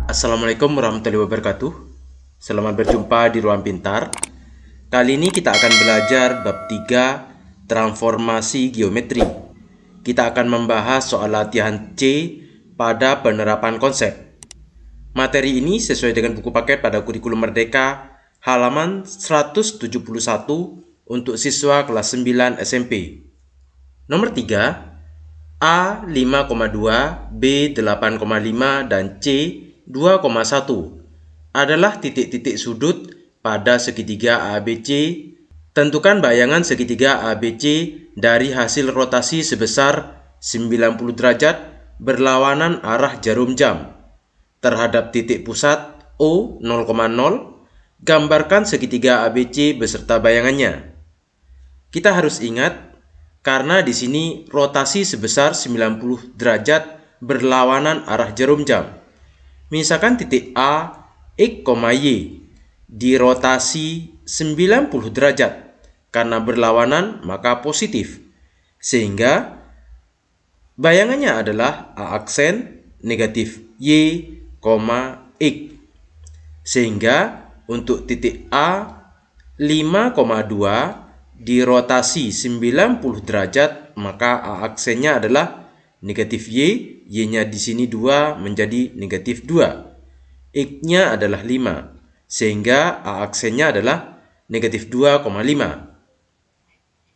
Assalamualaikum warahmatullahi wabarakatuh. Selamat berjumpa di Ruang Pintar. Kali ini kita akan belajar bab 3 transformasi geometri. Kita akan membahas soal latihan C pada penerapan konsep. Materi ini sesuai dengan buku paket pada kurikulum Merdeka halaman 171 untuk siswa kelas 9 SMP. Nomor 3, A 5,2, B 8,5, dan C 2,1 adalah titik-titik sudut pada segitiga ABC. Tentukan bayangan segitiga ABC dari hasil rotasi sebesar 90 derajat berlawanan arah jarum jam. Terhadap titik pusat O 0,0, gambarkan segitiga ABC beserta bayangannya. Kita harus ingat, karena di sini rotasi sebesar 90 derajat berlawanan arah jarum jam. Misalkan titik A, X, Y dirotasi 90 derajat. Karena berlawanan maka positif. Sehingga bayangannya adalah A aksen negatif Y, X. Sehingga untuk titik A 5,2 dirotasi 90 derajat, maka A aksennya adalah negatif Y, Y-nya di sini 2 menjadi negatif 2. X-nya adalah 5, sehingga A aksennya adalah negatif 2,5.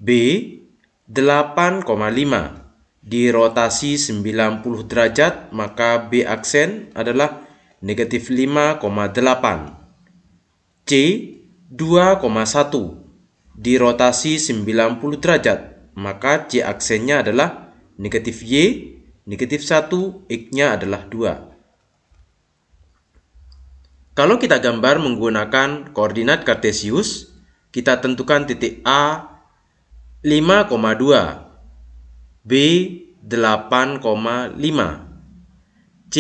B 8,5 dirotasi 90 derajat, maka B aksen adalah negatif 5,8. C 2,1 dirotasi 90 derajat, maka C aksennya adalah negatif Y, negatif 1, X-nya adalah 2. Kalau kita gambar menggunakan koordinat kartesius, kita tentukan titik A 5,2, B 8,5, C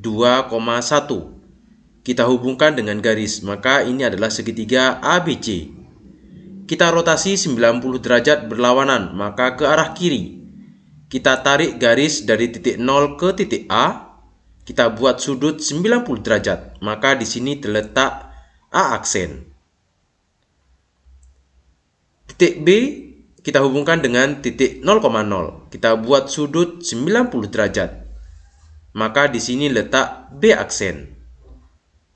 2,1. Kita hubungkan dengan garis, maka ini adalah segitiga ABC. Kita rotasi 90 derajat berlawanan, maka ke arah kiri. Kita tarik garis dari titik 0 ke titik A. Kita buat sudut 90 derajat, maka di sini terletak A aksen. Titik B kita hubungkan dengan titik 0,0. Kita buat sudut 90 derajat, maka di sini letak B aksen.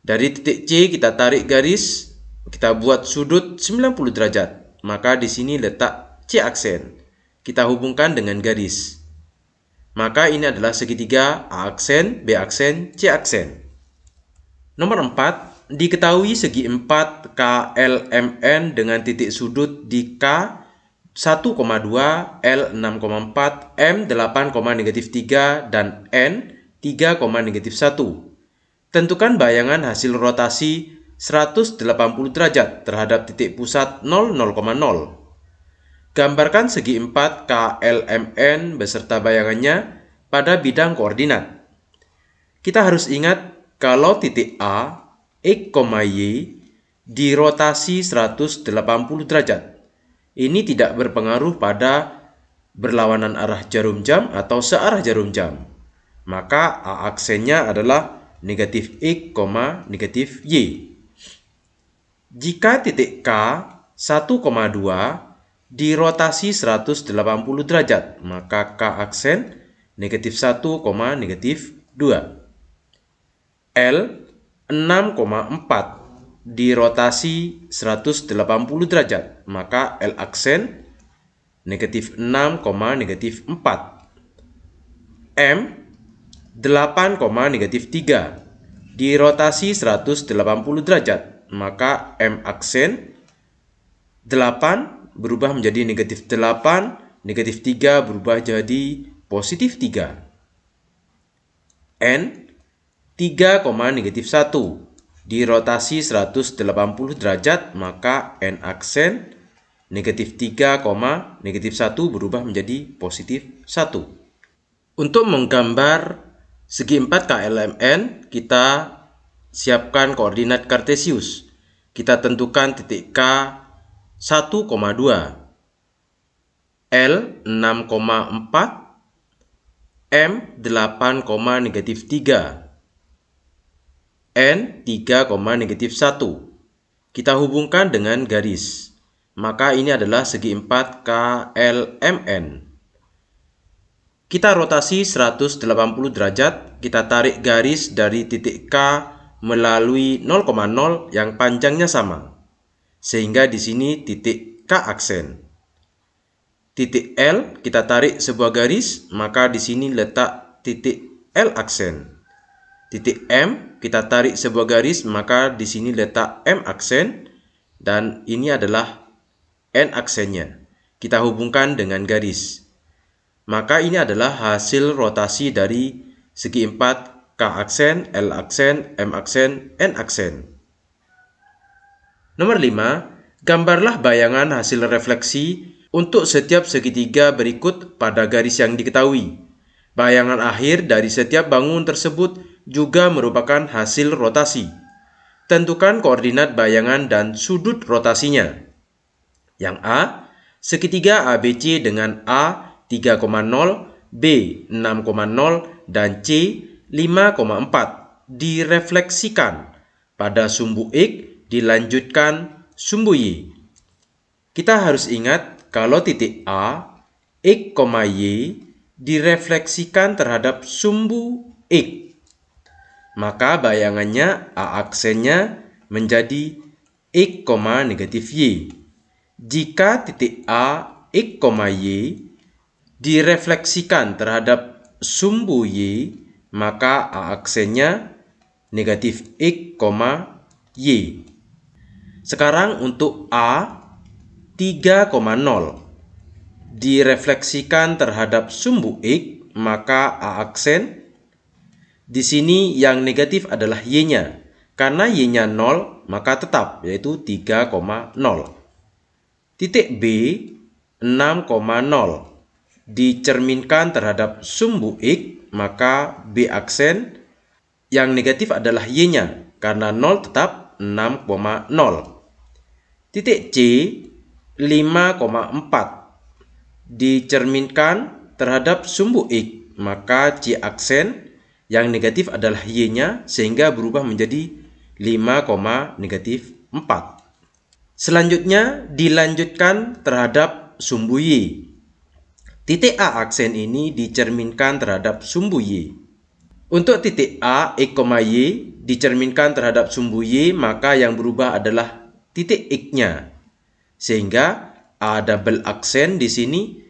Dari titik C kita tarik garis, kita buat sudut 90 derajat, maka di sini letak C aksen. Kita hubungkan dengan garis. Maka ini adalah segitiga A aksen, B aksen, C aksen. Nomor 4, diketahui segi 4 KLMN dengan titik sudut di K 1,2, L 6,4, M 8,-3, dan N 3,-1. Tentukan bayangan hasil rotasi 180 derajat terhadap titik pusat 0,0. Gambarkan segi 4 KLMN beserta bayangannya pada bidang koordinat. Kita harus ingat kalau titik A, X, Y dirotasi 180 derajat. Ini tidak berpengaruh pada berlawanan arah jarum jam atau searah jarum jam. Maka A aksennya adalah negatif X, negatif Y. Jika titik K 1,2 dirotasi 180 derajat, maka K aksen negatif 1, negatif 2. L 6,4 dirotasi 180 derajat, maka L aksen negatif 6, negatif 4. M 8,-3 dirotasi 180 derajat, maka M aksen 8 berubah menjadi negatif 8, negatif 3 berubah jadi positif 3. N 3,-1 dirotasi 180 derajat, maka N aksen negatif 3, negatif 1 berubah menjadi positif 1. Untuk menggambar segi 4 KLMN, kita siapkan koordinat kartesius. Kita tentukan titik K 1,2, L 6,4, M 8,-3. N 3,-1. Kita hubungkan dengan garis. Maka ini adalah segi 4 KLMN. Kita rotasi 180 derajat. Kita tarik garis dari titik K melalui 0,0 yang panjangnya sama. Sehingga di sini titik K aksen. Titik L kita tarik sebuah garis, maka di sini letak titik L aksen. Titik M kita tarik sebuah garis, maka di sini letak M aksen, dan ini adalah N aksennya. Kita hubungkan dengan garis. Maka ini adalah hasil rotasi dari segi 4 K aksen, L aksen, M aksen, N aksen. Nomor 5, gambarlah bayangan hasil refleksi untuk setiap segitiga berikut pada garis yang diketahui. Bayangan akhir dari setiap bangun tersebut juga merupakan hasil rotasi. Tentukan koordinat bayangan dan sudut rotasinya. Yang A, segitiga ABC dengan A 3,0, B 6,0, dan C 5,4 direfleksikan pada sumbu X dilanjutkan sumbu Y. Kita harus ingat kalau titik A, X, Y direfleksikan terhadap sumbu X, maka bayangannya A aksennya menjadi X, -Y. Jika titik A, X, Y direfleksikan terhadap sumbu Y, maka A aksennya negatif X, Y. Sekarang untuk A 3,0 direfleksikan terhadap sumbu X, maka A aksen di sini yang negatif adalah Y-nya. Karena Y-nya 0, maka tetap, yaitu 3,0. Titik B 6,0 dicerminkan terhadap sumbu X, maka B aksen yang negatif adalah Y-nya. Karena 0 tetap 6,0. Titik C 5,4 dicerminkan terhadap sumbu X, maka C aksen yang negatif adalah Y-nya, sehingga berubah menjadi 5,-4. Selanjutnya dilanjutkan terhadap sumbu Y. Titik A aksen ini dicerminkan terhadap sumbu Y. Untuk titik A, X, Y dicerminkan terhadap sumbu Y, maka yang berubah adalah titik X-nya. Sehingga A double aksen di sini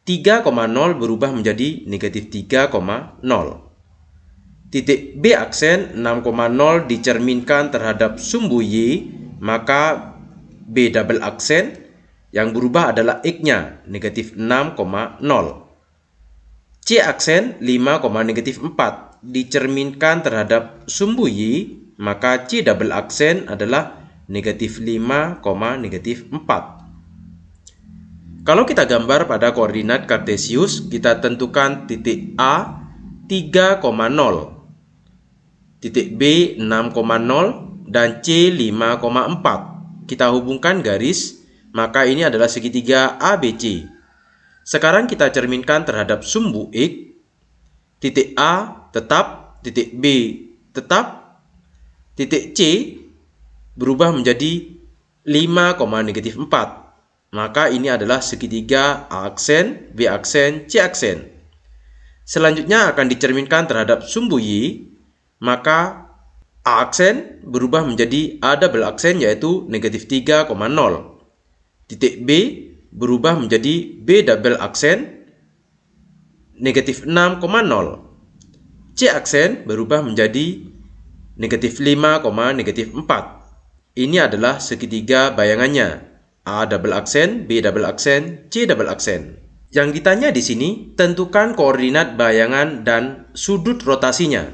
3,0 berubah menjadi negatif 3,0. Titik B aksen 6,0 dicerminkan terhadap sumbu Y, maka B double aksen yang berubah adalah X-nya, negatif 6,0. C aksen 5,-4 dicerminkan terhadap sumbu Y, maka C double aksen adalah negatif 5,-4. Kalau kita gambar pada koordinat kartesius, kita tentukan titik A 3,0, titik B 6,0, dan C 5,4. Kita hubungkan garis, maka ini adalah segitiga ABC. Sekarang kita cerminkan terhadap sumbu X. Titik A tetap, titik B tetap, titik C berubah menjadi 5,-4. Maka ini adalah segitiga A aksen, B aksen, C aksen. Selanjutnya akan dicerminkan terhadap sumbu Y, maka A aksen berubah menjadi A double aksen, yaitu negatif 3,0. Titik B berubah menjadi B double aksen, negatif 6,0. C aksen berubah menjadi negatif 5,-4. Ini adalah segitiga bayangannya. A double aksen, B double aksen, C double aksen. Yang ditanya di sini, tentukan koordinat bayangan dan sudut rotasinya.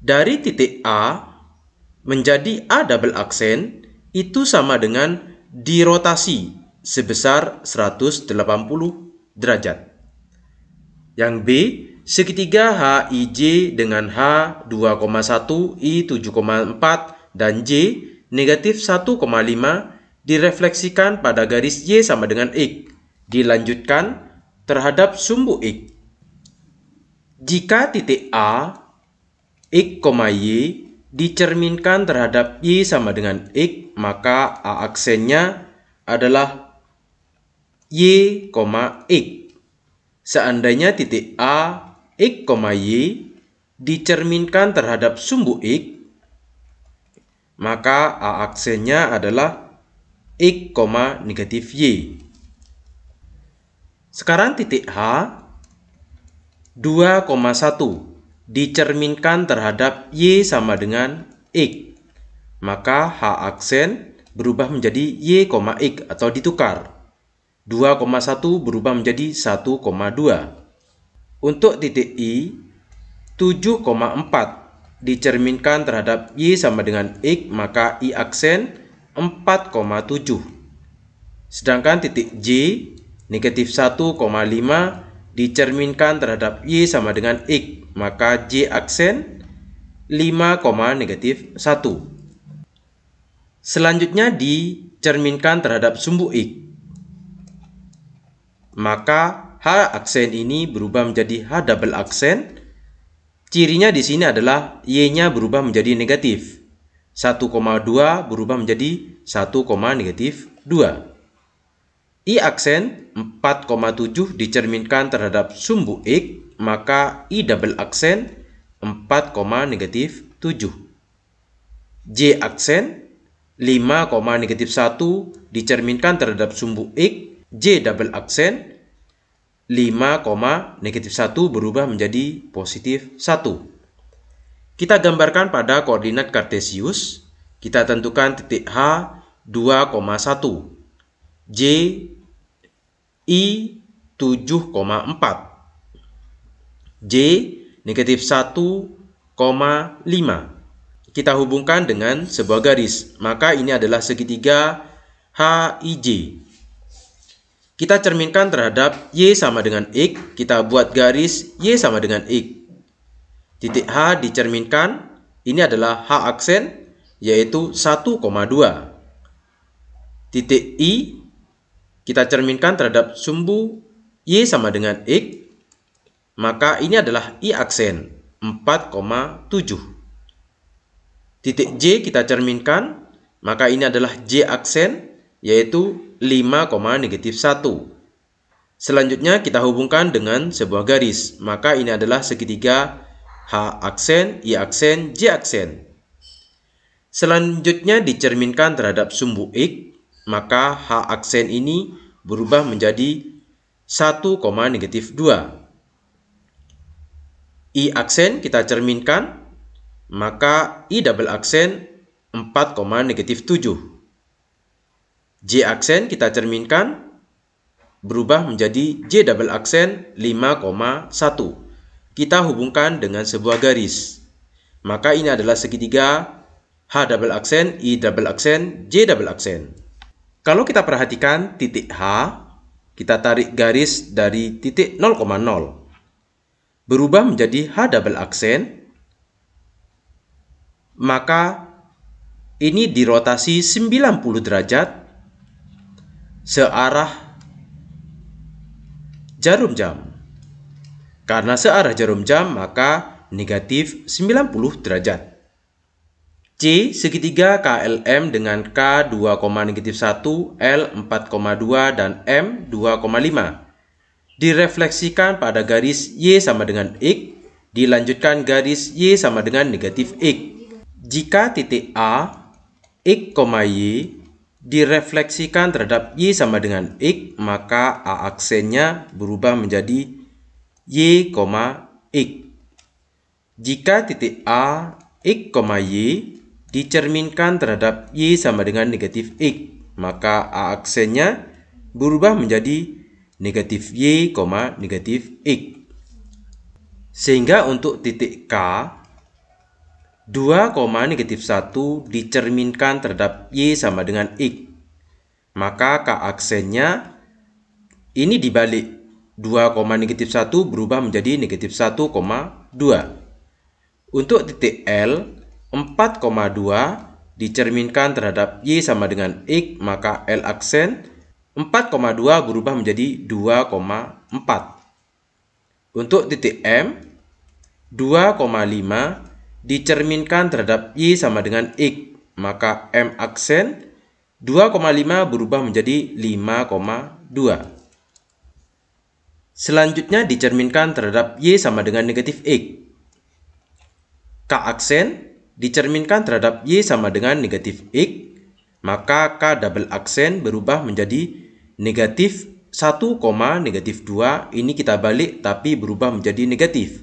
Dari titik A menjadi A double aksen, itu sama dengan dirotasi sebesar 180 derajat. Yang B, segitiga HIJ dengan H 2,1, I 7,4, dan J negatif 1,5 direfleksikan pada garis Y sama dengan X, dilanjutkan terhadap sumbu X. Jika titik A, X, Y dicerminkan terhadap Y sama dengan X, maka A aksennya adalah Y, X. Seandainya titik A, X, Y dicerminkan terhadap sumbu X, maka A aksennya adalah X, negatif Y. Sekarang titik H, 2,1 dicerminkan terhadap Y sama dengan X, maka H aksen berubah menjadi Y, X atau ditukar. 2,1 berubah menjadi 1,2. Untuk titik I, 7,4 dicerminkan terhadap Y sama dengan X, maka I aksen 4,7. Sedangkan titik J, negatif 1,5 dicerminkan terhadap Y sama dengan X, maka J aksen 5, negatif 1. Selanjutnya dicerminkan terhadap sumbu X, maka H aksen ini berubah menjadi H double aksen. Cirinya di sini adalah Y-nya berubah menjadi negatif. 1,2 berubah menjadi 1, negatif 2. I aksen 4,7 dicerminkan terhadap sumbu X, maka I double aksen 4, negatif 7. J aksen 5, negatif 1 dicerminkan terhadap sumbu X, J double aksen 5, negatif 1 berubah menjadi positif 1. Kita gambarkan pada koordinat Kartesius. Kita tentukan titik H 2,1, J I 7,4, J negatif 1,5. Kita hubungkan dengan sebuah garis, maka ini adalah segitiga HIJ. Kita cerminkan terhadap Y sama dengan X, kita buat garis Y sama dengan X. Titik H dicerminkan, ini adalah H aksen, yaitu 1,2. Titik I, kita cerminkan terhadap sumbu Y sama dengan X, maka ini adalah I aksen, 4,7. Titik J kita cerminkan, maka ini adalah J aksen, yaitu 5, negatif 1. Selanjutnya kita hubungkan dengan sebuah garis, maka ini adalah segitiga H aksen, I aksen, J aksen. Selanjutnya dicerminkan terhadap sumbu X, maka H aksen ini berubah menjadi 1, negatif 2. I aksen kita cerminkan, maka I double aksen 4, negatif 7. J aksen kita cerminkan, berubah menjadi J double aksen 5,1. Kita hubungkan dengan sebuah garis. Maka ini adalah segitiga H double aksen, I double aksen, J double aksen. Kalau kita perhatikan titik H, kita tarik garis dari titik 0,0. Berubah menjadi H double aksen, maka ini dirotasi 90 derajat searah jarum jam. Karena searah jarum jam, maka negatif 90 derajat. C segitiga KLM dengan K 2, negatif 1, L 4,2 dan M 2,5 direfleksikan pada garis Y sama dengan X, dilanjutkan garis Y sama dengan negatif X. Jika titik A, X, Y direfleksikan terhadap Y sama dengan X, maka A aksennya berubah menjadi Y, X. Jika titik A, X, Y dicerminkan terhadap Y sama dengan negatif X, maka A aksennya berubah menjadi negatif Y, negatif X. Sehingga untuk titik K, 2, negatif 1 dicerminkan terhadap Y sama dengan X. Maka K aksennya ini dibalik. 2, negatif 1 berubah menjadi negatif 1,2. Untuk titik L, 4,2 dicerminkan terhadap Y sama dengan X. Maka L aksen 4,2 berubah menjadi 2,4. Untuk titik M, 2,5 dicerminkan terhadap Y sama dengan X, maka M aksen 2,5 berubah menjadi 5,2. Selanjutnya dicerminkan terhadap Y sama dengan negatif X. K aksen dicerminkan terhadap Y sama dengan negatif X, maka K double aksen berubah menjadi negatif 1, negatif 2. Ini kita balik tapi berubah menjadi negatif,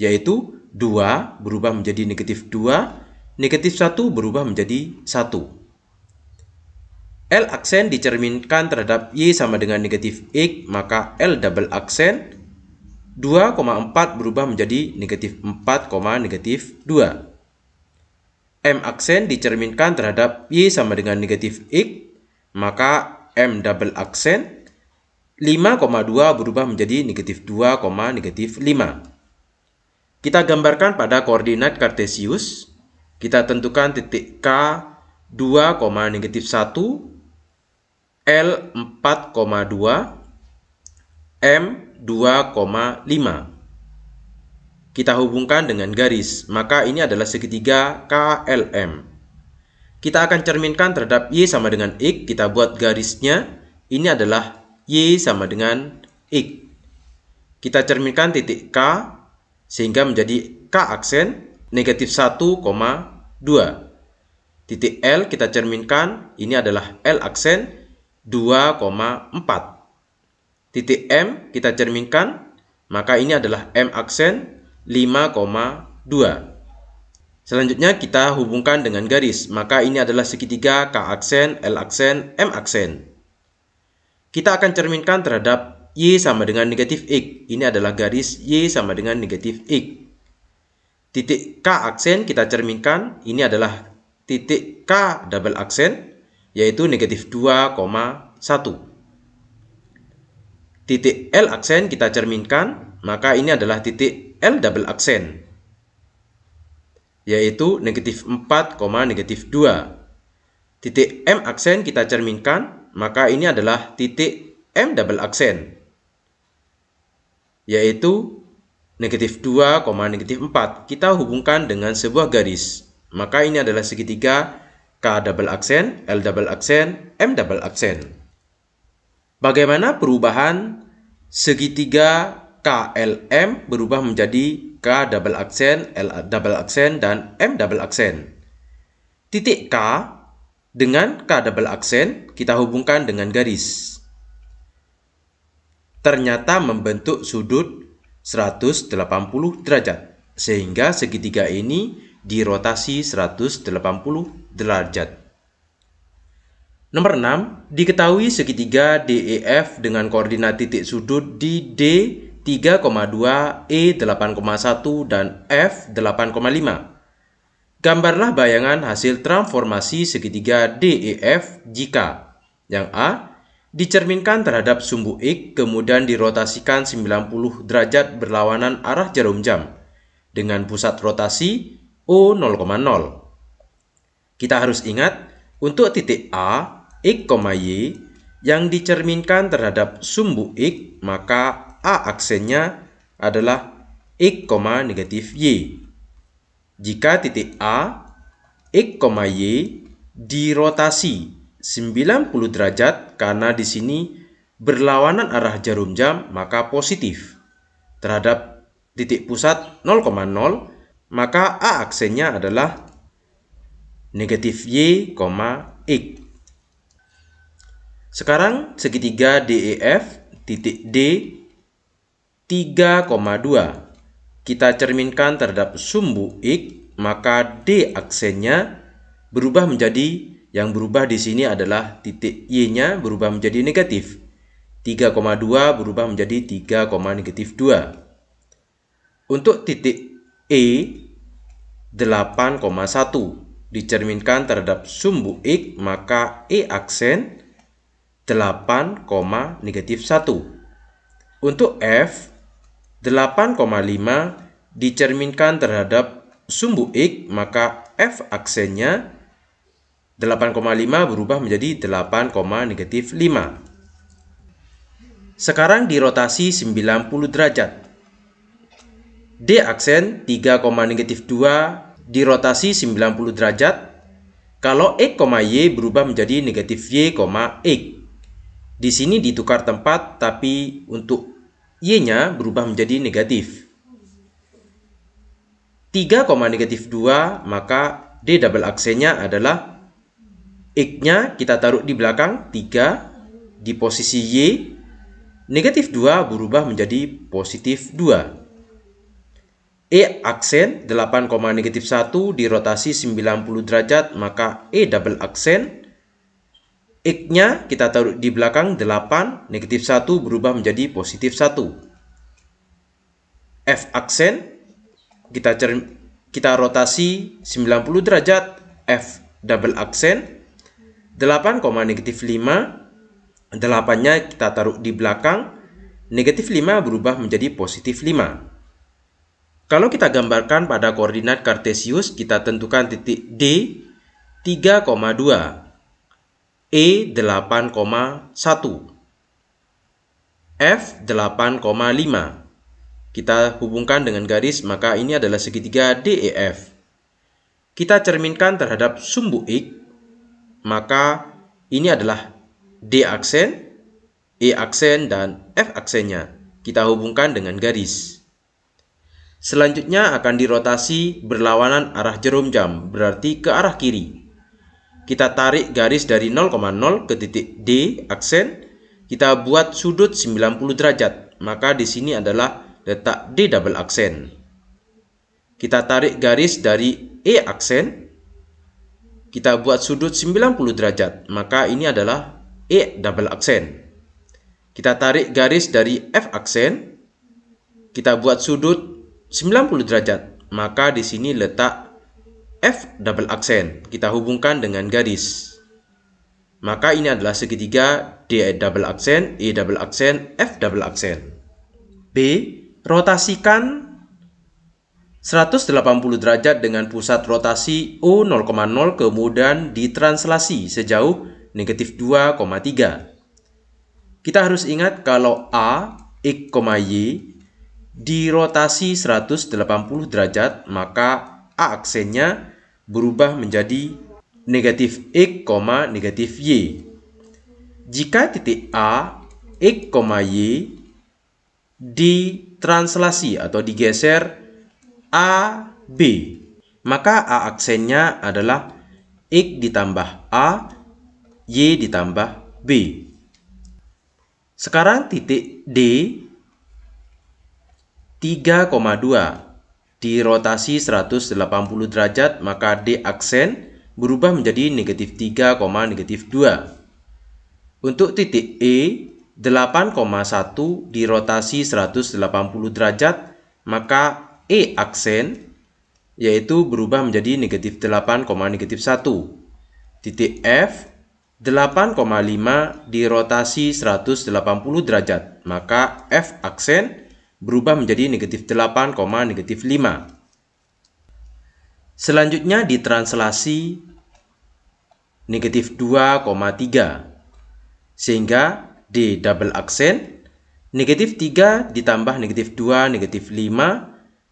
yaitu 2 berubah menjadi negatif 2, negatif 1 berubah menjadi 1. L aksen dicerminkan terhadap Y sama dengan negatif X, maka L double aksen 2,4 berubah menjadi negatif 4, negatif 2. M aksen dicerminkan terhadap Y sama dengan negatif X, maka M double aksen 5,2 berubah menjadi negatif 2, negatif 5. Kita gambarkan pada koordinat kartesius. Kita tentukan titik K 2, negatif 1, L 4,2, M 2,5. Kita hubungkan dengan garis, maka ini adalah segitiga KLM. Kita akan cerminkan terhadap Y sama dengan X, kita buat garisnya. Ini adalah Y sama dengan X. Kita cerminkan titik K, sehingga menjadi K aksen negatif 1,2. Titik L kita cerminkan, ini adalah L aksen 2,4. Titik M kita cerminkan, maka ini adalah M aksen 5,2. Selanjutnya kita hubungkan dengan garis, maka ini adalah segitiga K aksen, L aksen, M aksen. Kita akan cerminkan terhadap Y sama dengan negatif X. Ini adalah garis Y sama dengan negatif X. Titik K aksen kita cerminkan, ini adalah titik K double aksen, yaitu negatif 2,1. Titik L aksen kita cerminkan, maka ini adalah titik L double aksen, yaitu negatif 4, negatif 2. Titik M aksen kita cerminkan, maka ini adalah titik M double aksen, yaitu negatif 2, negatif 4. Kita hubungkan dengan sebuah garis, maka ini adalah segitiga K double aksen, L double aksen, M double aksen. Bagaimana perubahan segitiga KLM berubah menjadi K double aksen, L double aksen, dan M double aksen? Titik K dengan K double aksen kita hubungkan dengan garis. Ternyata membentuk sudut 180 derajat, sehingga segitiga ini dirotasi 180 derajat. Nomor 6, diketahui segitiga DEF dengan koordinat titik sudut di D 3,2, E 8,1, dan F 8,5. Gambarlah bayangan hasil transformasi segitiga DEF jika yang A dicerminkan terhadap sumbu X, kemudian dirotasikan 90 derajat berlawanan arah jarum jam dengan pusat rotasi O 0,0. Kita harus ingat, untuk titik A, X, Y yang dicerminkan terhadap sumbu X, maka A aksennya adalah X, negatif Y. Jika titik A, X, Y dirotasi 90 derajat, karena di sini berlawanan arah jarum jam, maka positif. Terhadap titik pusat 0,0, maka A aksennya adalah negatif Y, X. Sekarang segitiga DEF titik D 3,2 kita cerminkan terhadap sumbu X, maka D aksennya berubah menjadi, yang berubah di sini adalah titik Y-nya berubah menjadi negatif. 3,2 berubah menjadi 3, negatif 2. Untuk titik E 8,1 dicerminkan terhadap sumbu X, maka E aksen 8, negatif 1. Untuk F 8,5 dicerminkan terhadap sumbu X, maka F aksennya 8,5 berubah menjadi 8, negatif 5. Sekarang dirotasi 90 derajat. D aksen 3, negatif 2 dirotasi 90 derajat. Kalau X, Y berubah menjadi negatif Y, X. Di sini ditukar tempat, tapi untuk Y-nya berubah menjadi negatif. 3, negatif 2, maka D double aksennya adalah X-nya kita taruh di belakang 3 di posisi Y. Negatif 2 berubah menjadi positif 2. E aksen 8, negatif 1 dirotasi 90 derajat, maka E double aksen X-nya kita taruh di belakang 8, negatif 1 berubah menjadi positif 1. F aksen kita rotasi 90 derajat, F double aksen 8, negatif 5, 8-nya kita taruh di belakang, negatif 5 berubah menjadi positif 5. Kalau kita gambarkan pada koordinat kartesius, kita tentukan titik D 3,2, E 8,1, F 8,5. Kita hubungkan dengan garis, maka ini adalah segitiga DEF. Kita cerminkan terhadap sumbu X, maka ini adalah D aksen, E aksen, dan F aksennya. Kita hubungkan dengan garis. Selanjutnya akan dirotasi berlawanan arah jarum jam, berarti ke arah kiri. Kita tarik garis dari 0,0 ke titik D aksen. Kita buat sudut 90 derajat, maka di sini adalah letak D double aksen. Kita tarik garis dari E aksen. Kita buat sudut 90 derajat, maka ini adalah E double aksen. Kita tarik garis dari F aksen. Kita buat sudut 90 derajat, maka di sini letak F double aksen. Kita hubungkan dengan garis. Maka ini adalah segitiga D double aksen, E double aksen, F double aksen. B. Rotasikan 180 derajat dengan pusat rotasi O 0,0, kemudian ditranslasi sejauh negatif 2,3. Kita harus ingat kalau A, X, Y dirotasi 180 derajat, maka A aksennya berubah menjadi negatif X, negatif Y. Jika titik A, X, Y ditranslasi atau digeser A, B, maka A aksennya adalah X ditambah A, Y ditambah B. Sekarang titik D 3,2 dirotasi 180 derajat, maka D aksen berubah menjadi negatif 3, negatif 2. Untuk titik E 8,1 dirotasi 180 derajat, maka E aksen yaitu berubah menjadi negatif 8, negatif 1. Titik F 8,5 dirotasi 180 derajat, maka F aksen berubah menjadi negatif 8, negatif 5. Selanjutnya ditranslasi negatif 2,3. Sehingga D double aksen, negatif 3 ditambah negatif 2, negatif 5,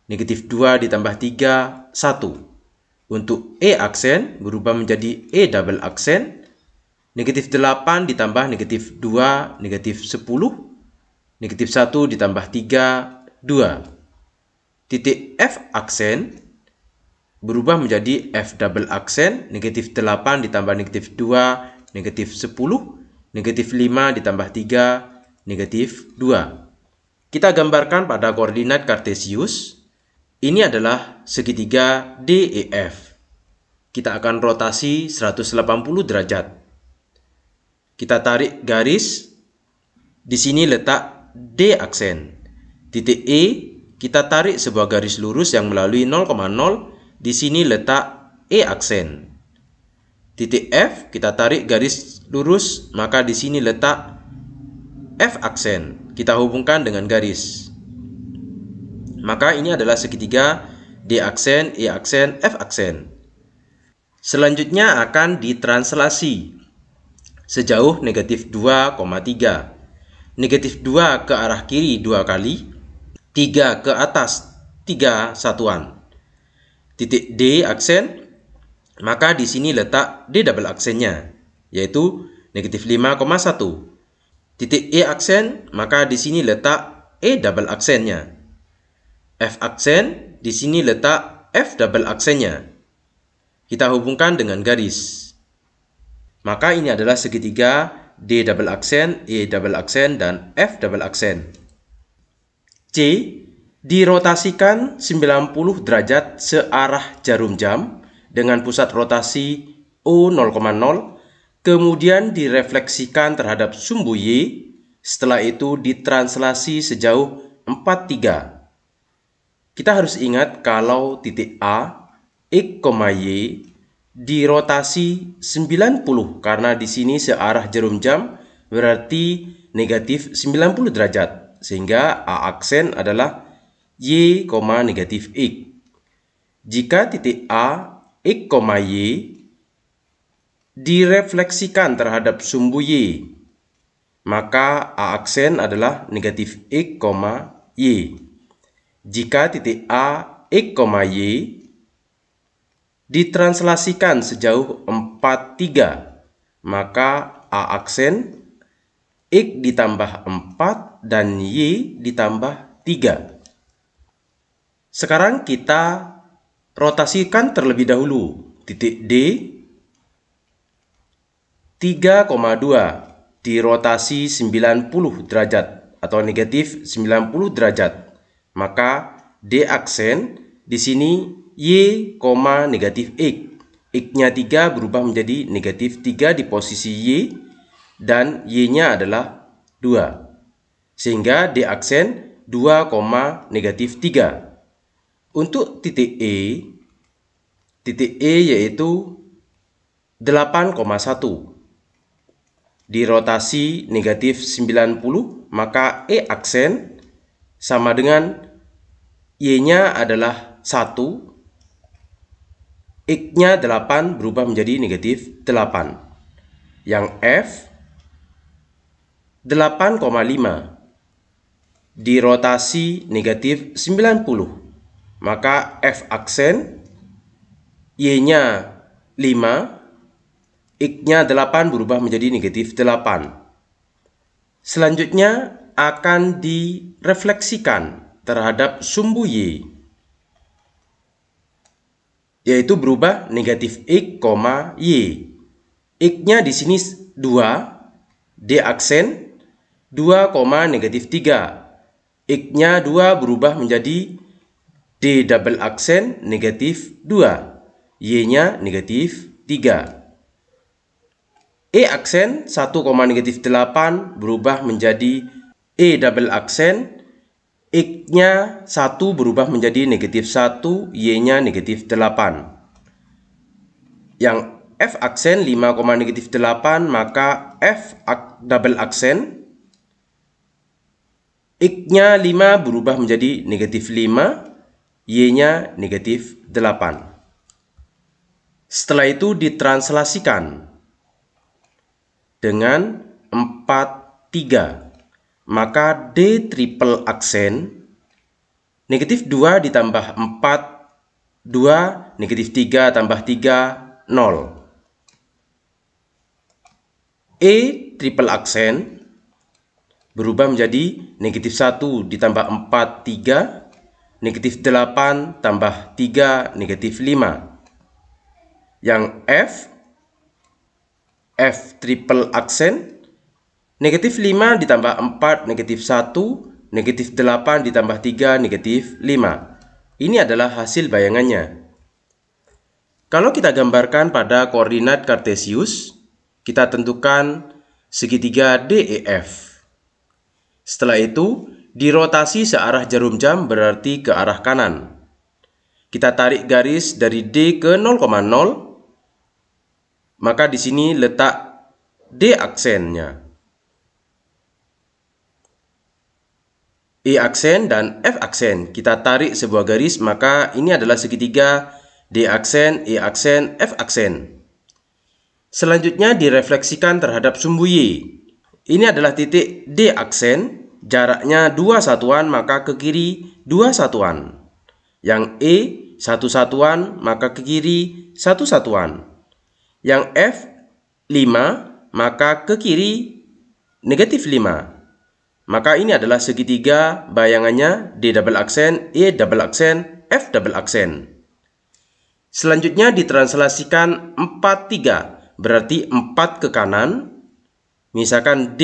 negatif 2 ditambah 3, 1. Untuk E aksen berubah menjadi E double aksen, negatif 8 ditambah negatif 2, negatif 10, negatif 1 ditambah 3, 2. Titik F aksen berubah menjadi F double aksen, negatif 8 ditambah negatif 2, negatif 10, negatif 5 ditambah 3, negatif 2. Kita gambarkan pada koordinat kartesius. Ini adalah segitiga DEF. Kita akan rotasi 180 derajat. Kita tarik garis. Di sini letak D aksen. Titik E kita tarik sebuah garis lurus yang melalui 0,0. Di sini letak E aksen. Titik F kita tarik garis lurus, maka di sini letak F aksen. Kita hubungkan dengan garis. Maka ini adalah segitiga D aksen, E aksen, F aksen. Selanjutnya akan ditranslasi sejauh negatif 2,3. Negatif 2 ke arah kiri 2 kali, 3 ke atas 3 satuan. Titik D aksen, maka di sini letak D double aksennya, yaitu negatif 5,1. Titik E aksen, maka di sini letak E double aksennya. F aksen, di sini letak F double aksennya. Kita hubungkan dengan garis. Maka ini adalah segitiga D double aksen, E double aksen, dan F double aksen. C dirotasikan 90 derajat searah jarum jam dengan pusat rotasi O0,0, kemudian direfleksikan terhadap sumbu Y, setelah itu ditranslasi sejauh 4,3. Kita harus ingat kalau titik A, X, Y dirotasi 90 karena di sini searah jarum jam berarti negatif 90 derajat, sehingga A aksen adalah Y, negatif X. Jika titik A, X, Y direfleksikan terhadap sumbu Y, maka A aksen adalah negatif X, Y. Jika titik A, X, Y ditranslasikan sejauh 4,3, maka A aksen X ditambah 4 dan Y ditambah 3. Sekarang kita rotasikan terlebih dahulu. Titik D 3,2 dirotasi 90 derajat atau negatif 90 derajat. Maka D aksen di sini Y, negatif X. X-nya 3 berubah menjadi negatif 3 di posisi Y dan Y-nya adalah 2. Sehingga D aksen 2, negatif 3. Untuk titik E yaitu 8,1. Dirotasi negatif 90, maka E aksen sama dengan Y-nya adalah 1, X-nya 8 berubah menjadi negatif 8. Yang F 8,5 dirotasi negatif 90, maka F aksen Y-nya 5, X-nya 8 berubah menjadi negatif 8. Selanjutnya akan direfleksikan terhadap sumbu Y, yaitu berubah negatif X, Y. X-nya di sini 2, D aksen 2, negatif 3. X-nya 2 berubah menjadi D double aksen negatif 2, Y-nya negatif 3. E aksen 1, negatif 8 berubah menjadi E double aksen, X-nya 1 berubah menjadi negatif 1, Y-nya negatif 8. Yang F aksen 5, negatif 8, maka F double aksen, X-nya 5 berubah menjadi negatif 5, Y-nya negatif 8. Setelah itu ditranslasikan dengan 4,3. Maka D triple aksen negatif 2 ditambah 4, 2, negatif 3 tambah 3, 0. E triple aksen berubah menjadi negatif 1 ditambah 4, 3, negatif 8 tambah 3, negatif 5. Yang F triple aksen negatif 5 ditambah 4, negatif 1, negatif 8 ditambah 3, negatif 5. Ini adalah hasil bayangannya. Kalau kita gambarkan pada koordinat Kartesius, kita tentukan segitiga DEF. Setelah itu, dirotasi searah jarum jam berarti ke arah kanan. Kita tarik garis dari D ke 0,0, maka di sini letak D aksennya. E aksen dan F aksen. Kita tarik sebuah garis, maka ini adalah segitiga D aksen, E aksen, F aksen. Selanjutnya direfleksikan terhadap sumbu Y. Ini adalah titik D aksen, jaraknya 2 satuan, maka ke kiri 2 satuan. Yang E satu satuan, maka ke kiri satu satuan. Yang F 5, maka ke kiri negatif 5. Maka ini adalah segitiga, bayangannya D double aksen, E double aksen, F double aksen. Selanjutnya ditranslasikan 4-3, berarti 4 ke kanan. Misalkan D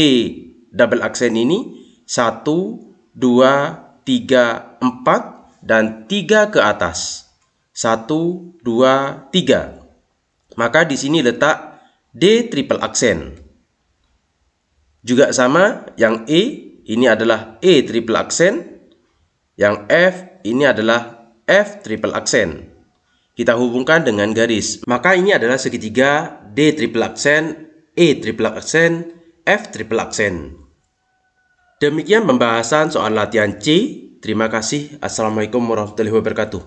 double aksen ini 1, 2, 3, 4 dan 3 ke atas. 1, 2, 3. Maka di sini letak D triple aksen. Juga sama, yang E ini adalah E triple aksen, yang F ini adalah F triple aksen. Kita hubungkan dengan garis. Maka ini adalah segitiga D triple aksen, E triple aksen, F triple aksen. Demikian pembahasan soal latihan C. Terima kasih. Assalamualaikum warahmatullahi wabarakatuh.